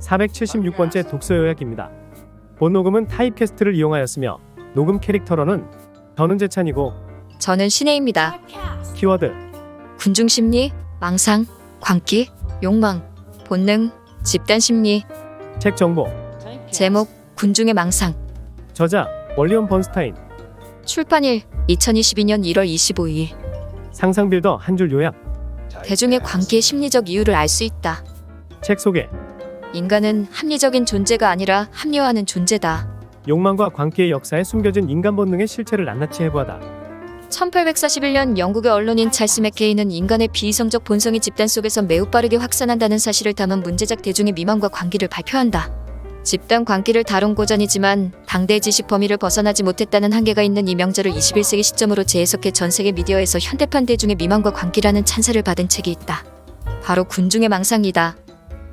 476번째 독서 요약입니다. 본 녹음은 타입캐스트를 이용하였으며 녹음 캐릭터로는 저는 재찬이고 저는 신혜입니다. 키워드 군중심리, 망상, 광기, 욕망, 본능, 집단심리. 책 정보 제목 군중의 망상. 저자 월리엄 번스타인. 출판일 2022년 1월 25일. 상상 빌더 한 줄 요약. 대중의 관계의 심리적 이유를 알 수 있다. 책 소개. 인간은 합리적인 존재가 아니라 합리화하는 존재다. 욕망과 광기의 역사에 숨겨진 인간 본능의 실체를 낱낱이 해부하다. 1841년 영국의 언론인 찰스 맥케이는 인간의 비이성적 본성이 집단 속에서 매우 빠르게 확산한다는 사실을 담은 문제작 대중의 미망과 광기를 발표한다. 집단 광기를 다룬 고전이지만 당대의 지식 범위를 벗어나지 못했다는 한계가 있는 이 명절을 21세기 시점으로 재해석해 전 세계 미디어에서 현대판 대중의 미망과 광기라는 찬사를 받은 책이 있다. 바로 군중의 망상이다.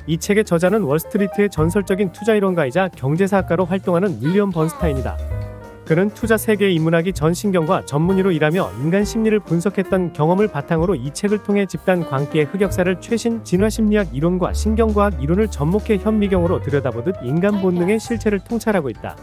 이 책의 저자는 월스트리트의 전설적인 투자이론가이자 경제사학가로 활동하는 윌리엄 번스타인이다. 그는 투자 세계에 입문하기 전 신경과 전문의로 일하며 인간 심리를 분석했던 경험을 바탕으로 이 책을 통해 집단 광기의 흑역사를 최신 진화심리학 이론과 신경과학 이론을 접목해 현미경으로 들여다보듯 인간 본능의 실체를 통찰하고 있다.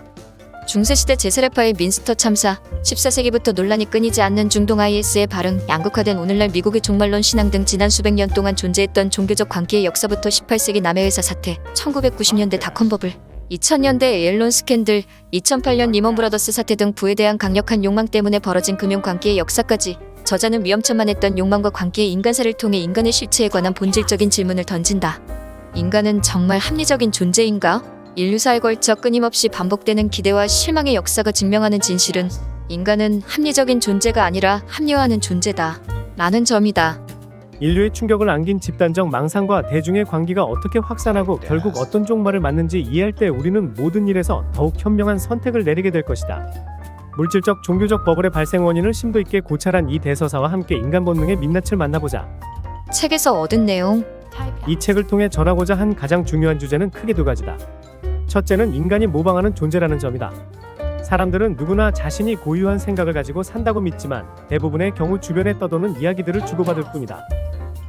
중세시대 제세례파의 민스터 참사, 14세기부터 논란이 끊이지 않는 중동 IS의 발흥, 양극화된 오늘날 미국의 종말론 신앙 등 지난 수백 년 동안 존재했던 종교적 관계의 역사부터 18세기 남해회사 사태, 1990년대 닷컴 버블, 2000년대 옐론 스캔들, 2008년 리먼 브라더스 사태 등 부에 대한 강력한 욕망 때문에 벌어진 금융 관계의 역사까지 저자는 위험천만했던 욕망과 관계의 인간사를 통해 인간의 실체에 관한 본질적인 질문을 던진다. 인간은 정말 합리적인 존재인가? 인류사에 걸쳐 끊임없이 반복되는 기대와 실망의 역사가 증명하는 진실은 인간은 합리적인 존재가 아니라 합리화하는 존재다. 라는 점이다. 인류의 충격을 안긴 집단적 망상과 대중의 광기가 어떻게 확산하고 결국 어떤 종말을 맞는지 이해할 때 우리는 모든 일에서 더욱 현명한 선택을 내리게 될 것이다. 물질적 종교적 버블의 발생 원인을 심도 있게 고찰한 이 대서사와 함께 인간 본능의 민낯을 만나보자. 책에서 얻은 내용. 이 책을 통해 전하고자 한 가장 중요한 주제는 크게 두 가지다. 첫째는 인간이 모방하는 존재라는 점이다. 사람들은 누구나 자신이 고유한 생각을 가지고 산다고 믿지만 대부분의 경우 주변에 떠도는 이야기들을 주고받을 뿐이다.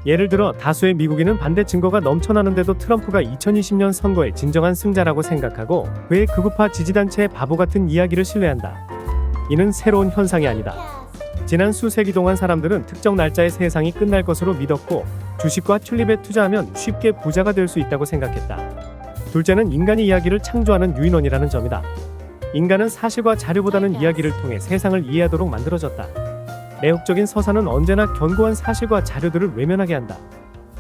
예를 들어 다수의 미국인은 반대 증거가 넘쳐나는데도 트럼프가 2020년 선거의 진정한 승자라고 생각하고 그의 극우파 지지단체의 바보 같은 이야기를 신뢰한다. 이는 새로운 현상이 아니다. 지난 수세기 동안 사람들은 특정 날짜에 세상이 끝날 것으로 믿었고 주식과 튤립에 투자하면 쉽게 부자가 될 수 있다고 생각했다. 둘째는 인간이 이야기를 창조하는 유인원이라는 점이다. 인간은 사실과 자료보다는 이야기를 통해 세상을 이해하도록 만들어졌다. 매혹적인 서사는 언제나 견고한 사실과 자료들을 외면하게 한다.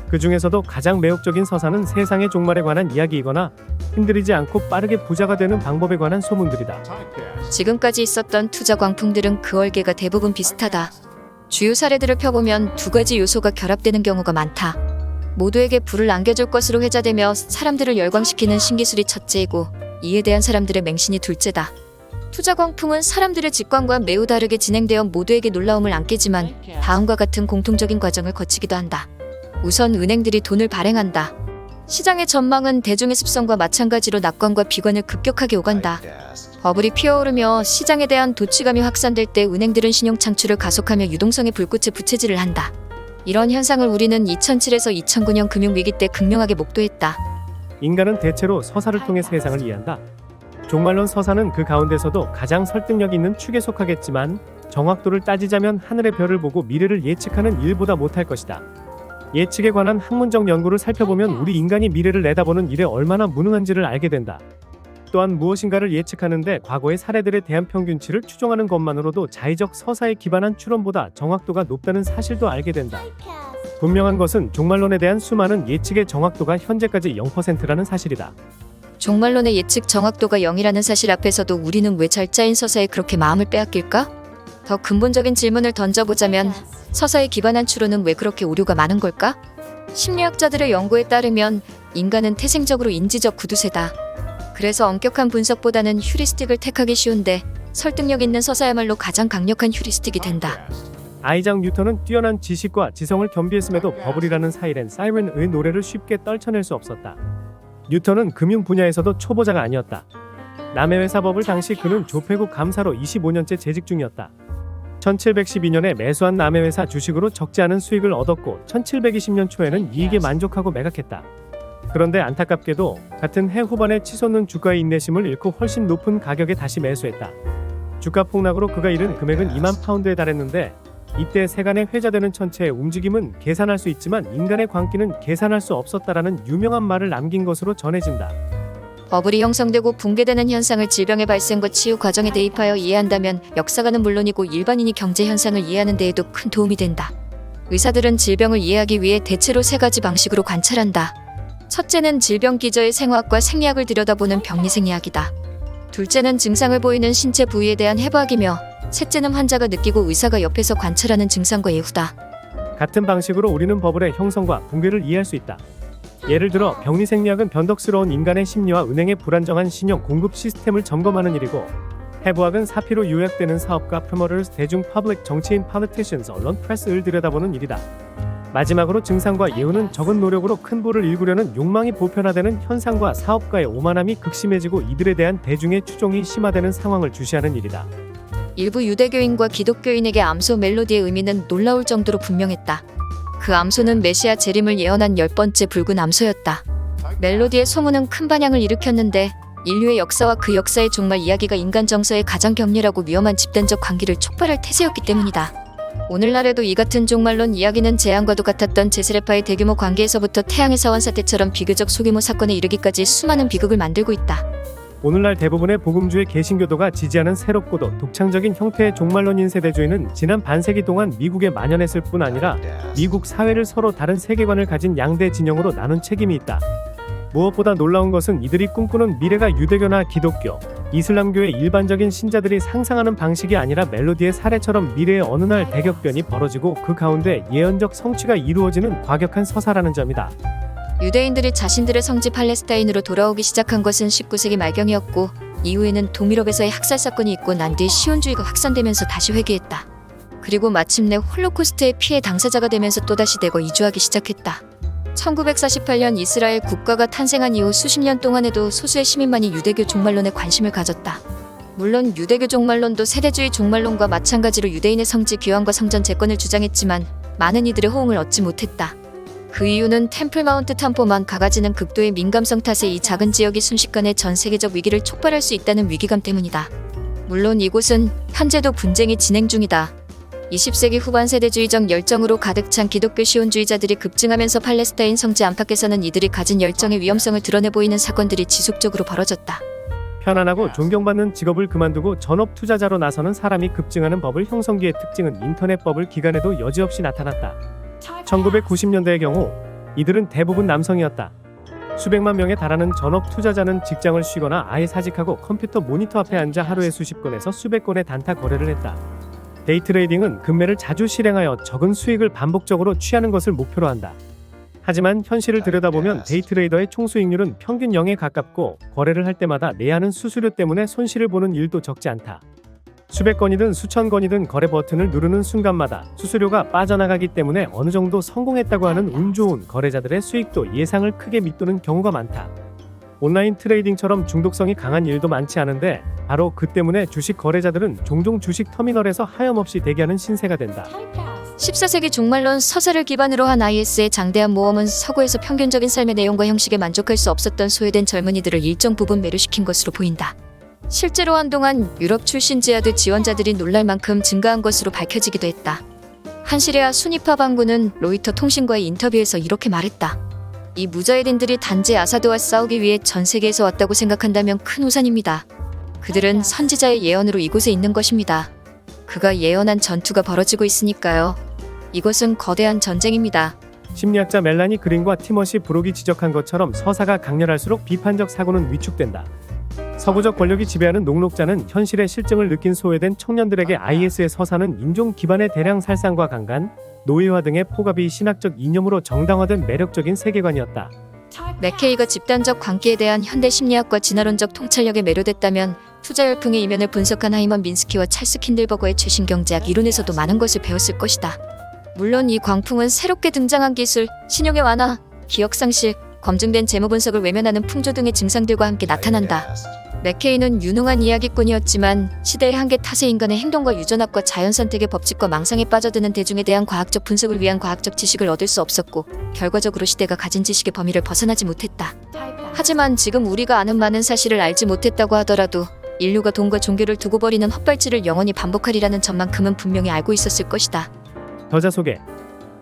그 중에서도 가장 매혹적인 서사는 세상의 종말에 관한 이야기이거나 힘들이지 않고 빠르게 부자가 되는 방법에 관한 소문들이다. 지금까지 있었던 투자 광풍들은 그 얼개가 대부분 비슷하다. 주요 사례들을 펴보면 두 가지 요소가 결합되는 경우가 많다. 모두에게 불을 안겨줄 것으로 회자되며 사람들을 열광시키는 신기술이 첫째이고 이에 대한 사람들의 맹신이 둘째다. 투자 광풍은 사람들의 직관과 매우 다르게 진행되어 모두에게 놀라움을 안기지만 다음과 같은 공통적인 과정을 거치기도 한다. 우선 은행들이 돈을 발행한다. 시장의 전망은 대중의 습성과 마찬가지로 낙관과 비관을 급격하게 오간다. 버블이 피어오르며 시장에 대한 도취감이 확산될 때 은행들은 신용 창출을 가속하며 유동성의 불꽃에 부채질을 한다. 이런 현상을 우리는 2007에서 2009년 금융위기 때 극명하게 목도했다. 인간은 대체로 서사를 통해 세상을 이해한다. 종말론 서사는 그 가운데서도 가장 설득력 있는 축에 속하겠지만 정확도를 따지자면 하늘의 별을 보고 미래를 예측하는 일보다 못할 것이다. 예측에 관한 학문적 연구를 살펴보면 우리 인간이 미래를 내다보는 일에 얼마나 무능한지를 알게 된다. 또한 무엇인가를 예측하는데 과거의 사례들에 대한 평균치를 추종하는 것만으로도 자의적 서사에 기반한 추론보다 정확도가 높다는 사실도 알게 된다. 분명한 것은 종말론에 대한 수많은 예측의 정확도가 현재까지 0%라는 사실이다. 종말론의 예측 정확도가 0이라는 사실 앞에서도 우리는 왜 절자인 서사에 그렇게 마음을 빼앗길까? 더 근본적인 질문을 던져보자면 서사에 기반한 추론은 왜 그렇게 오류가 많은 걸까? 심리학자들의 연구에 따르면 인간은 태생적으로 인지적 구두쇠다. 그래서 엄격한 분석보다는 휴리스틱을 택하기 쉬운데 설득력 있는 서사야말로 가장 강력한 휴리스틱이 된다. 아이작 뉴턴은 뛰어난 지식과 지성을 겸비했음에도 버블이라는 사이렌 사이렌의 노래를 쉽게 떨쳐낼 수 없었다. 뉴턴은 금융 분야에서도 초보자가 아니었다. 남해회사 버블 당시 그는 조폐국 감사로 25년째 재직 중이었다. 1712년에 매수한 남해회사 주식으로 적지 않은 수익을 얻었고 1720년 초에는 이익에 만족하고 매각했다. 그런데 안타깝게도 같은 해 후반에 치솟는 주가의 인내심을 잃고 훨씬 높은 가격에 다시 매수했다. 주가 폭락으로 그가 잃은 금액은 2만 파운드에 달했는데 이때 세간의 회자되는 천체의 움직임은 계산할 수 있지만 인간의 광기는 계산할 수 없었다라는 유명한 말을 남긴 것으로 전해진다. 버블이 형성되고 붕괴되는 현상을 질병의 발생과 치유 과정에 대입하여 이해한다면 역사가는 물론이고 일반인이 경제 현상을 이해하는 데에도 큰 도움이 된다. 의사들은 질병을 이해하기 위해 대체로 세 가지 방식으로 관찰한다. 첫째는 질병 기저의 생화학과 생리학을 들여다보는 병리생리학이다. 둘째는 증상을 보이는 신체 부위에 대한 해부학이며 셋째는 환자가 느끼고 의사가 옆에서 관찰하는 증상과 예후다. 같은 방식으로 우리는 버블의 형성과 붕괴를 이해할 수 있다. 예를 들어 병리생리학은 변덕스러운 인간의 심리와 은행의 불안정한 신용 공급 시스템을 점검하는 일이고, 해부학은 사피로 요약되는 사업가 프로모터스, 대중 퍼블릭, 정치인 politicians, 언론 프레스를 들여다보는 일이다. 마지막으로 증상과 예후는 적은 노력으로 큰 부를 일구려는 욕망이 보편화되는 현상과 사업가의 오만함이 극심해지고 이들에 대한 대중의 추종이 심화되는 상황을 주시하는 일이다. 일부 유대교인과 기독교인에게 암소 멜로디의 의미는 놀라울 정도로 분명했다. 그 암소는 메시아 재림을 예언한 10번째 붉은 암소였다. 멜로디의 소문은 큰 반향을 일으켰는데 인류의 역사와 그 역사의 종말 이야기가 인간 정서의 가장 격렬하고 위험한 집단적 관계를 촉발할 태세였기 때문이다. 오늘날에도 이 같은 종말론 이야기는 재앙과도 같았던 제스레파의 대규모 관계에서부터 태양의 사원 사태처럼 비교적 소규모 사건에 이르기까지 수많은 비극을 만들고 있다. 오늘날 대부분의 복음주의 개신교도가 지지하는 새롭고도 독창적인 형태의 종말론인 세대주의는 지난 반세기 동안 미국에 만연했을 뿐 아니라 미국 사회를 서로 다른 세계관을 가진 양대 진영으로 나눈 책임이 있다. 무엇보다 놀라운 것은 이들이 꿈꾸는 미래가 유대교나 기독교, 이슬람교의 일반적인 신자들이 상상하는 방식이 아니라 멜로디의 사례처럼 미래의 어느 날 대격변이 벌어지고 그 가운데 예언적 성취가 이루어지는 과격한 서사라는 점이다. 유대인들이 자신들의 성지 팔레스타인으로 돌아오기 시작한 것은 19세기 말경이었고, 이후에는 동유럽에서의 학살 사건이 있고 난 뒤 시온주의가 확산되면서 다시 회귀했다. 그리고 마침내 홀로코스트의 피해 당사자가 되면서 또다시 대거 이주하기 시작했다. 1948년 이스라엘 국가가 탄생한 이후 수십 년 동안에도 소수의 시민만이 유대교 종말론에 관심을 가졌다. 물론 유대교 종말론도 세대주의 종말론과 마찬가지로 유대인의 성지 귀환과 성전 재건을 주장했지만 많은 이들의 호응을 얻지 못했다. 그 이유는 템플 마운트 탐포만 가가지는 극도의 민감성 탓에 이 작은 지역이 순식간에 전 세계적 위기를 촉발할 수 있다는 위기감 때문이다. 물론 이곳은 현재도 분쟁이 진행 중이다. 20세기 후반 세대주의적 열정으로 가득 찬 기독교 시온주의자들이 급증하면서 팔레스타인 성지 안팎에서는 이들이 가진 열정의 위험성을 드러내 보이는 사건들이 지속적으로 벌어졌다. 편안하고 존경받는 직업을 그만두고 전업 투자자로 나서는 사람이 급증하는 버블 형성기의 특징은 인터넷 버블 기간에도 여지없이 나타났다. 1990년대의 경우 이들은 대부분 남성이었다. 수백만 명에 달하는 전업 투자자는 직장을 쉬거나 아예 사직하고 컴퓨터 모니터 앞에 앉아 하루에 수십 건에서 수백 건의 단타 거래를 했다. 데이트레이딩은 금매를 자주 실행하여 적은 수익을 반복적으로 취하는 것을 목표로 한다. 하지만 현실을 들여다보면 데이트레이더의 총수익률은 평균 0에 가깝고 거래를 할 때마다 내야 하는 수수료 때문에 손실을 보는 일도 적지 않다. 수백 건이든 수천 건이든 거래 버튼을 누르는 순간마다 수수료가 빠져나가기 때문에 어느 정도 성공했다고 하는 운 좋은 거래자들의 수익도 예상을 크게 밑도는 경우가 많다. 온라인 트레이딩처럼 중독성이 강한 일도 많지 않은데 바로 그 때문에 주식 거래자들은 종종 주식 터미널에서 하염없이 대기하는 신세가 된다. 14세기 종말론 서사를 기반으로 한 IS의 장대한 모험은 서구에서 평균적인 삶의 내용과 형식에 만족할 수 없었던 소외된 젊은이들을 일정 부분 매료시킨 것으로 보인다. 실제로 한동안 유럽 출신 지하드 지원자들이 놀랄 만큼 증가한 것으로 밝혀지기도 했다. 한시레아 순위파 반군은 로이터 통신과의 인터뷰에서 이렇게 말했다. 이 무자헤딘들이 단지 아사드와 싸우기 위해 전 세계에서 왔다고 생각한다면 큰 오산입니다. 그들은 선지자의 예언으로 이곳에 있는 것입니다. 그가 예언한 전투가 벌어지고 있으니까요. 이것은 거대한 전쟁입니다. 심리학자 멜라니 그린과 티머시 브록이 지적한 것처럼 서사가 강렬할수록 비판적 사고는 위축된다. 서구적 권력이 지배하는 녹록자는 현실의 실증을 느낀 소외된 청년들에게 IS의 서사는 인종 기반의 대량 살상과 강간, 노예화 등의 포갑이 신학적 이념으로 정당화된 매력적인 세계관이었다. 맥케이가 집단적 관계에 대한 현대 심리학과 진화론적 통찰력에 매료됐다면 투자 열풍의 이면을 분석한 하이먼 민스키와 찰스 킨들버거의 최신 경제학 이론에서도 많은 것을 배웠을 것이다. 물론 이 광풍은 새롭게 등장한 기술, 신용의 완화, 기억 상실, 검증된 재무 분석을 외면하는 풍조 등의 증상들과 함께 나타난다. 맥케이는 유능한 이야기꾼이었지만 시대의 한계 탓에 인간의 행동과 유전학과 자연선택의 법칙과 망상에 빠져드는 대중에 대한 과학적 분석을 위한 과학적 지식을 얻을 수 없었고 결과적으로 시대가 가진 지식의 범위를 벗어나지 못했다. 하지만 지금 우리가 아는 많은 사실을 알지 못했다고 하더라도 인류가 돈과 종교를 두고 벌이는 헛발질을 영원히 반복하리라는 점만큼은 분명히 알고 있었을 것이다. 저자 소개.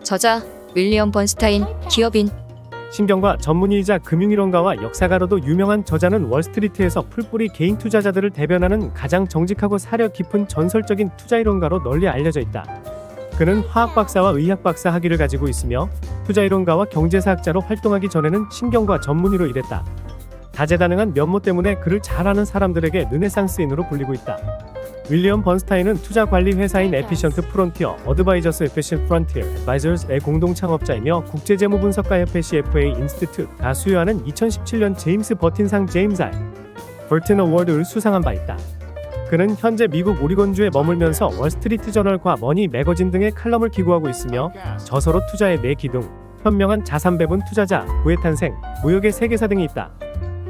저자 윌리엄 번스타인, 기업인. 신경과 전문의이자 금융이론가와 역사가로도 유명한 저자는 월스트리트에서 풀뿌리 개인 투자자들을 대변하는 가장 정직하고 사려 깊은 전설적인 투자이론가로 널리 알려져 있다. 그는 화학 박사와 의학 박사 학위를 가지고 있으며 투자이론가와 경제사학자로 활동하기 전에는 신경과 전문의로 일했다. 다재다능한 면모 때문에 그를 잘 아는 사람들에게 르네상스인으로 불리고 있다. 윌리엄 번스타인은 투자 관리 회사인 에피션트 프론티어 어드바이저스 에피션 프론티어 애드바이저스의 공동 창업자이며 국제재무분석가 협회 CFA 인스티튜트가 수여하는 2017년 제임스 버틴상 제임스 R. 버튼 어워드를 수상한 바 있다. 그는 현재 미국 오리건주에 머물면서 월스트리트 저널과 머니 매거진 등의 칼럼을 기고하고 있으며 저서로 투자의 내 기둥, 현명한 자산 배분 투자자, 부의 탄생, 무역의 세계사 등이 있다.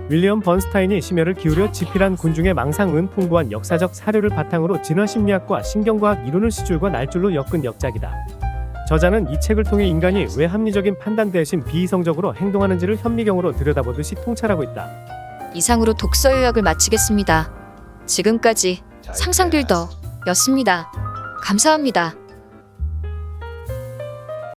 윌리엄 번스타인이 심혈을 기울여 집필한 군중의 망상은 풍부한 역사적 사료를 바탕으로 진화심리학과 신경과학 이론을 시줄과 날줄로 엮은 역작이다. 저자는 이 책을 통해 인간이 왜 합리적인 판단 대신 비이성적으로 행동하는지를 현미경으로 들여다보듯이 통찰하고 있다. 이상으로 독서 요약을 마치겠습니다. 지금까지 상상빌더였습니다. 감사합니다.